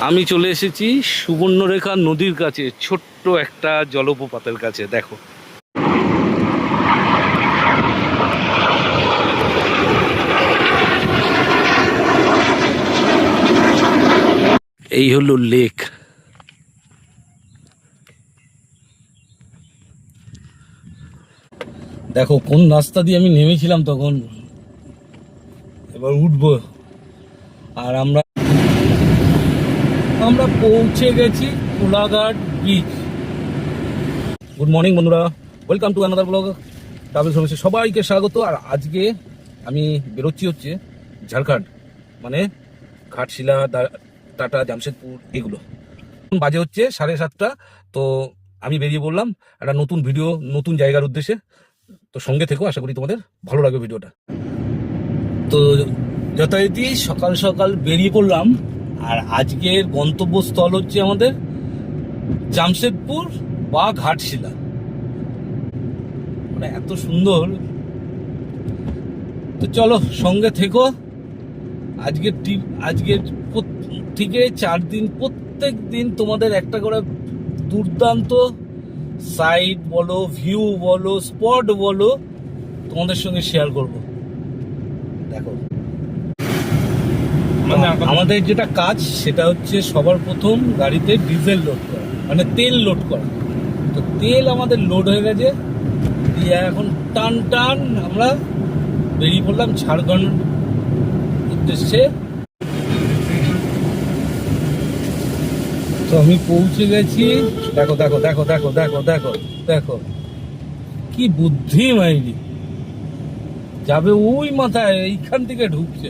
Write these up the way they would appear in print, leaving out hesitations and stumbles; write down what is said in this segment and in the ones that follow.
আমি চলে এসেছি সুবর্ণরেখা নদীর কাছে, ছোট্ট একটা জলপ্রপাতের কাছে। দেখো, এই হলো লেক। দেখো কোন রাস্তা দিয়ে আমি নেমেছিলাম তখন, এবার উঠবো। আর আমরা পৌঁছে গেছি কোলাঘাট বিচ। গুড মর্নিং বন্ধুরা, welcome to another blog travel সার্ভিসে সবাইকে স্বাগত। আর আজকে আমি বেরোচ্ছি হচ্ছে ঝাড়খণ্ড, মানে ঘাটশিলা, টাটা, জামশেদপুর, এগুলো। বাজে হচ্ছে 7:30। তো আমি বেরিয়ে পড়লাম একটা নতুন ভিডিও, নতুন জায়গার উদ্দেশ্যে। তো সঙ্গে থেকো, আশা করি তোমাদের ভালো লাগবে ভিডিওটা। তো যথারীতি সকাল সকাল বেরিয়ে পড়লাম। আর আজকের গন্তব্যস্থল হচ্ছে আমাদের জামশেদপুর বা ঘাটশিলা। মানে এত সুন্দর। তো চলো সঙ্গে থেকো। আজকের থেকে 4 দিন, প্রত্যেক দিন তোমাদের একটা করে দুর্দান্ত সাইট বলো, ভিউ বলো, স্পট বলো, তোমাদের সঙ্গে শেয়ার করব। দেখো, আমাদের যেটা কাজ সেটা হচ্ছে সবার প্রথম গাড়িতে ডিজেল লোড করা, মানে তেল লোড করা। তো তেল আমাদের লোড হয়ে গেছে, দিয়ে এখন টান টান আমরা বেরিয়ে পড়লাম ঝাড়খণ্ড উদ্দেশ্যে। তো আমি পৌঁছে গেছি। দেখো দেখো দেখো দেখো দেখো দেখো দেখো, কি বুদ্ধি মাইরি, যাবে ওই মাথায়, এইখান থেকে ঢুকছে।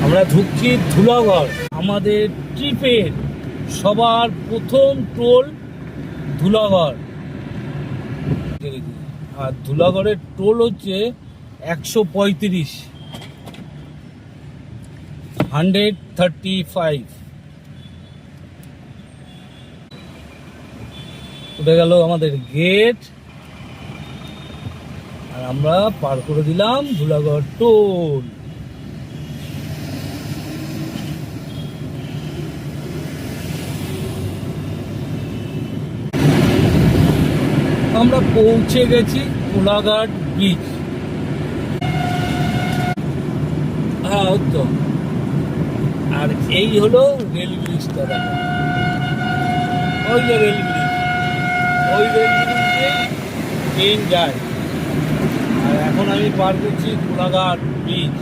আমরা ঢুকছি ধুলাগড়। আমাদের ট্রিপের সবার প্রথম টোল ধুলাগড়। আর ধুলাগড়ের টোল হচ্ছে 135, 135। উঠে গেল আমাদের গেট, আর আমরা পার করে দিলাম ধুলাগড় টোল। আমরা পৌঁছে গেছি কোলাঘাট বিচ। হ্যাঁ তো, আর এই হলো রেল ব্রিজটা। দেখো, ওই যে রেল ব্রিজ, ওই রেল ব্রিজে ট্রেন যায়। আর এখন আমি পার করছি কোলাঘাট বিচ।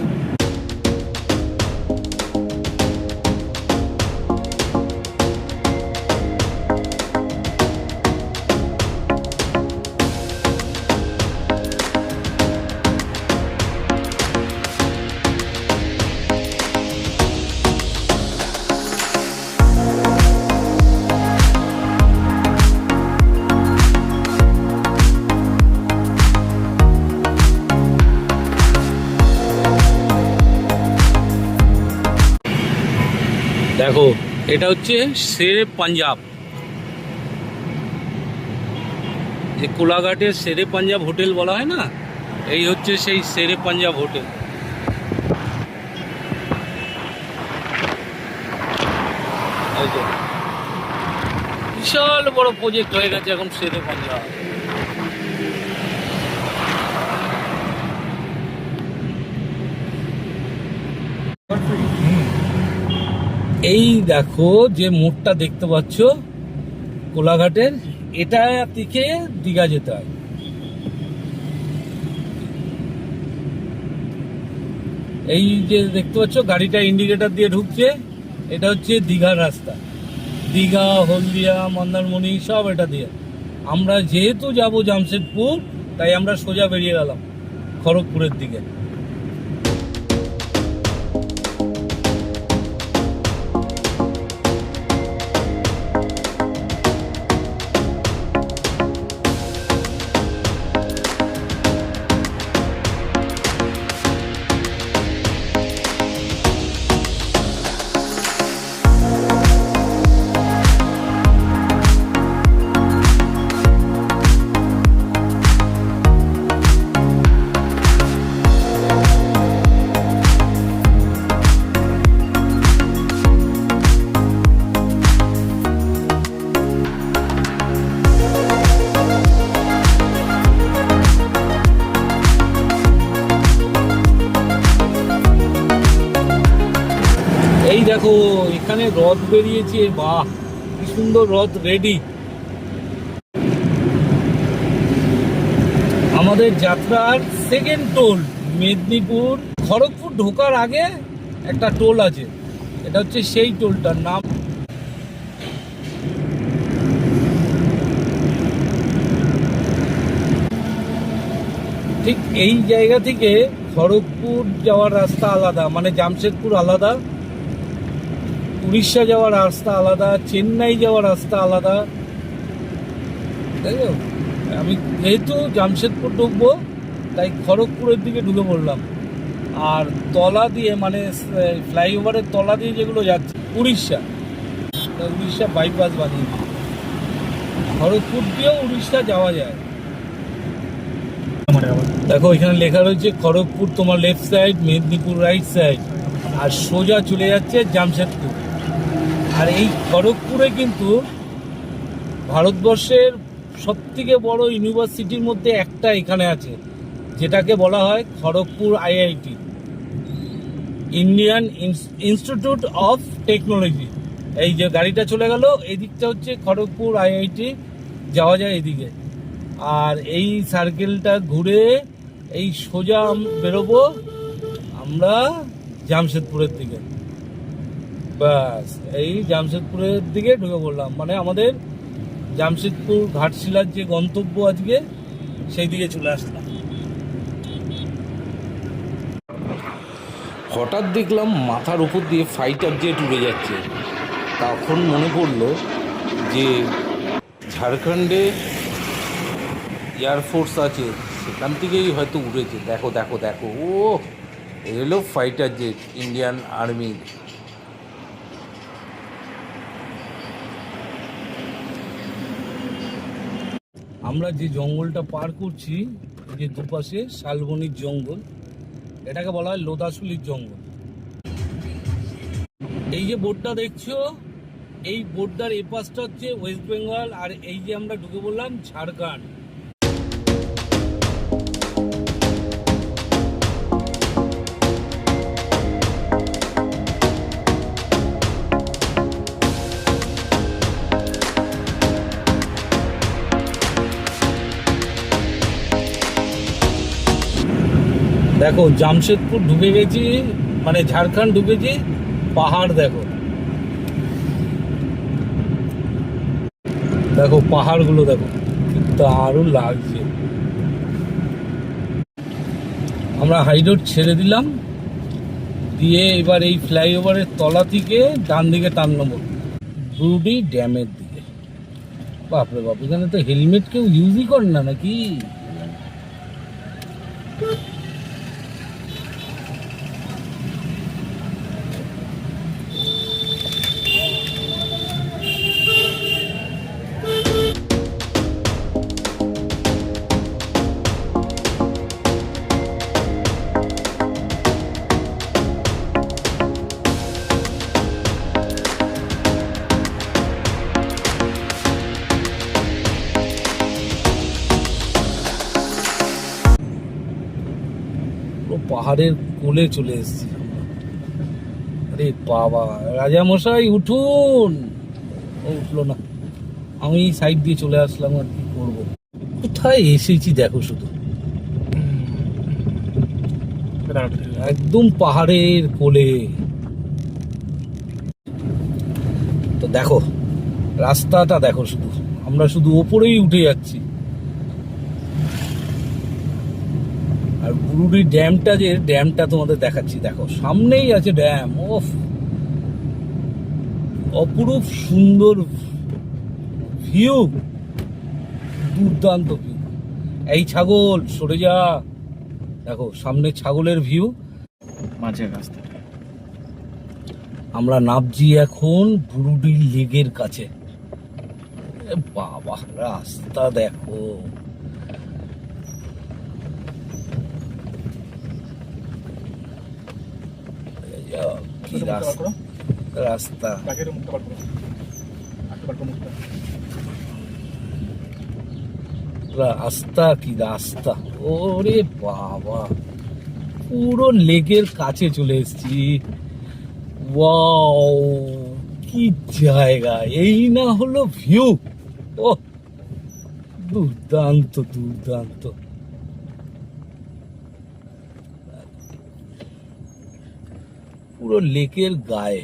দেখো, এটা হচ্ছে শেরে পাঞ্জাব। যে কোলাঘাটের শেরে পাঞ্জাব হোটেল বলা হয় না, এই হচ্ছে সেই শেরে পাঞ্জাব হোটেল। বিশাল বড় প্রজেক্ট হয়ে গেছে এখন শেরে পাঞ্জাব। এই দেখো যে মোড়টা দেখতে পাচ্ছ কোলাঘাটের, এটা থেকে দীঘা যেতে হয়। এই যে দেখতে পাচ্ছ গাড়িটা ইন্ডিকেটর দিয়ে ঢুকছে, এটা হচ্ছে দীঘার রাস্তা। দীঘা, হলদিয়া, মন্দারমণি সব এটা দিয়ে। আমরা যেহেতু যাব জামশেদপুর, তাই আমরা সোজা বেরিয়ে গেলাম খড়গপুরের দিকে। দেখো এখানে রথ বেরিয়েছে, বাহ কি সুন্দর রথ রেডি। আমাদের যাত্রার সেকেন্ড টোল মেদিনীপুর। খড়গপুর ঢোকার আগে একটা টোল আছে, এটা হচ্ছে সেই টোলটার নাম। ঠিক এই জায়গা থেকে খড়গপুর যাওয়ার রাস্তা আলাদা, মানে জামশেদপুর আলাদা, উড়িষ্যা যাওয়ার রাস্তা আলাদা, চেন্নাই যাওয়ার রাস্তা আলাদা, তাই তো? আমি যেহেতু জামশেদপুর ঢুকবো তাই খড়গপুরের দিকে ঢুকে পড়লাম। আর তলা দিয়ে মানে ফ্লাইওভারের তলা দিয়ে যেগুলো যাচ্ছে উড়িষ্যা, উড়িষ্যা বাইপাস বানিয়ে দিই। খড়গপুর দিয়েও উড়িষ্যা যাওয়া যায়। দেখো এখানে লেখা রয়েছে খড়গপুর তোমার left side, Medinipur right side, আর সোজা চলে যাচ্ছে জামশেদপুর। আর এই খড়গপুরে কিন্তু ভারতবর্ষের সবথেকে বড় ইউনিভার্সিটির মধ্যে একটা এখানে আছে, যেটাকে বলা হয় Kharagpur IIT, Indian institute of technology. এই যে গাড়িটা চলে গেল, এদিকটা হচ্ছে খড়গপুর আইআইটি, যাওয়া যায় এদিকে। আর এই সার্কেলটা ঘুরে এই সোজা বেরোবো আমরা জামশেদপুরের দিকে। ব্যাস এই জামশেদপুরের দিকে ঢুকে পড়লাম, মানে আমাদের জামশেদপুর ঘাটশিলার যে গন্তব্য আজকে, সেই দিকে চলে আসলাম। হঠাৎ দেখলাম মাথার উপর দিয়ে ফাইটার জেট উড়ে যাচ্ছে। তখন মনে পড়লো যে ঝাড়খণ্ডে এয়ারফোর্স আছে, সেখান থেকেই হয়তো উড়েছে। দেখো দেখো দেখো, ও এলো ফাইটার জেট ইন্ডিয়ান আর্মি। আমরা যে জঙ্গলটা পার করছি, যে দুপাশে শালবনির জঙ্গল, এটাকে বলা হয় লোদাশুলির জঙ্গল। এই যে বোর্ডটা দেখছো, এই বোর্ডটার এ পাশটা হচ্ছে ওয়েস্ট বেঙ্গল, আর এই যে আমরা ঢুকে বললাম ঝাড়খণ্ড। দেখো জামশেদপুর ঢুকে গেছি, মানে ঝাড়খণ্ড ঢুকেছি। পাহাড় দেখো, দেখো পাহাড়গুলো দেখো, দারুণ লাগছে। আমরা হাই রোড ছেড়ে দিলাম, দিয়ে এবার এই ফ্লাইওভারের তলা থেকে ডান দিকে টান নেবো ব্রুডি ড্যামের দিকে। বাপরে বাপ, এখানে তো হেলমেট কেউ ইউজই করে না নাকি? পাহাড়ের কোলে চলে এসেছি। আরে বাবা, রাজামশাই উঠুন। ও উঠলো না, আমি সাইড দিয়ে চলে আসলাম। আর কি করবো, কোথায় এসেছি দেখো শুধু, একদম পাহাড়ের কোলে। তো দেখো রাস্তাটা দেখো শুধু, আমরা শুধু ওপরেই উঠে যাচ্ছি। আর বুরুডি ড্যামটা, যে ড্যামটা তোমাদের দেখাচ্ছি, দেখো সামনেই আছে ড্যাম। ওফ, অপরূপ সুন্দর ভিউ, দুর্দান্ত ভিউ। এই ছাগল সরে যা, দেখো সামনে ছাগলের ভিউ, মাঝের রাস্তা। আমরা নামছি এখন বুরুডি লেকের কাছে। বাবা রাস্তা দেখো, কি রাস্তা, রাস্তা কি রাস্তা। ওরে বাবা, পুরো লেকের কাছে চলে এসেছি। ওয়াও, কি জায়গা! এই না হলো ভিউ! ও দুর্দান্ত দুর্দান্ত। পুরো লেকের গায়ে।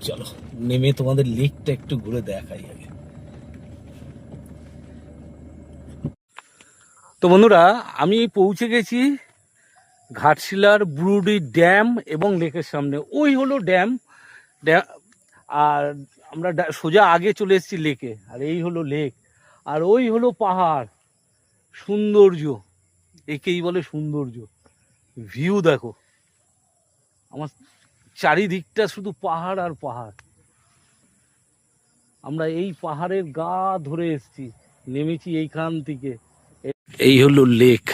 চলো নেমে তোমাদের লেকটা একটু ঘুরে দেখাই আগে। তো বন্ধুরা, আমি পৌঁছে গেছি ঘাটশিলার ব্রুডি ড্যাম এবং লেকের সামনে। ওই হলো ড্যাম, আর আমরা সোজা আগে চলে এসেছি লেকে, আর এই হলো লেক, আর ওই হলো পাহাড়। সৌন্দর্য, একেই বলে সৌন্দর্য। ভিউ দেখো, আমার চারিদিকটা শুধু পাহাড় আর পাহাড়। আমরা এই পাহাড়ের গা ধরে এসেছি, নেমেছি এইখান থেকে। এই হলো লেক।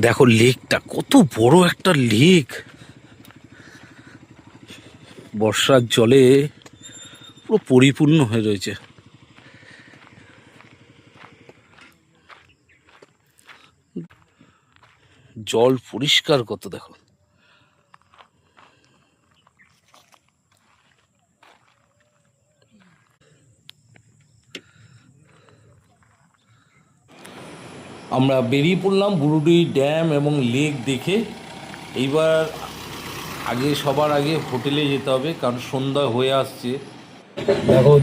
দেখো লেকটা কত বড় একটা লেক, বর্ষার জলে পুরো পরিপূর্ণ হয়ে রয়েছে। জল পরিষ্কার কত দেখো। আমরা বেরিয়ে পড়লাম বুরুডি ড্যাম এবং লেক দেখে। এইবার সবার আগে হোটেলে যেতে হবে, কারণ সন্ধ্যা হয়ে আসছে। দেখো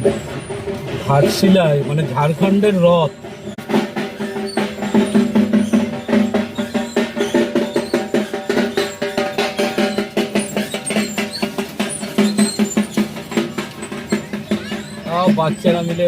ঘাটশিলায়, মানে ঝাড়খণ্ডের রথ। বাচ্চারা মিলে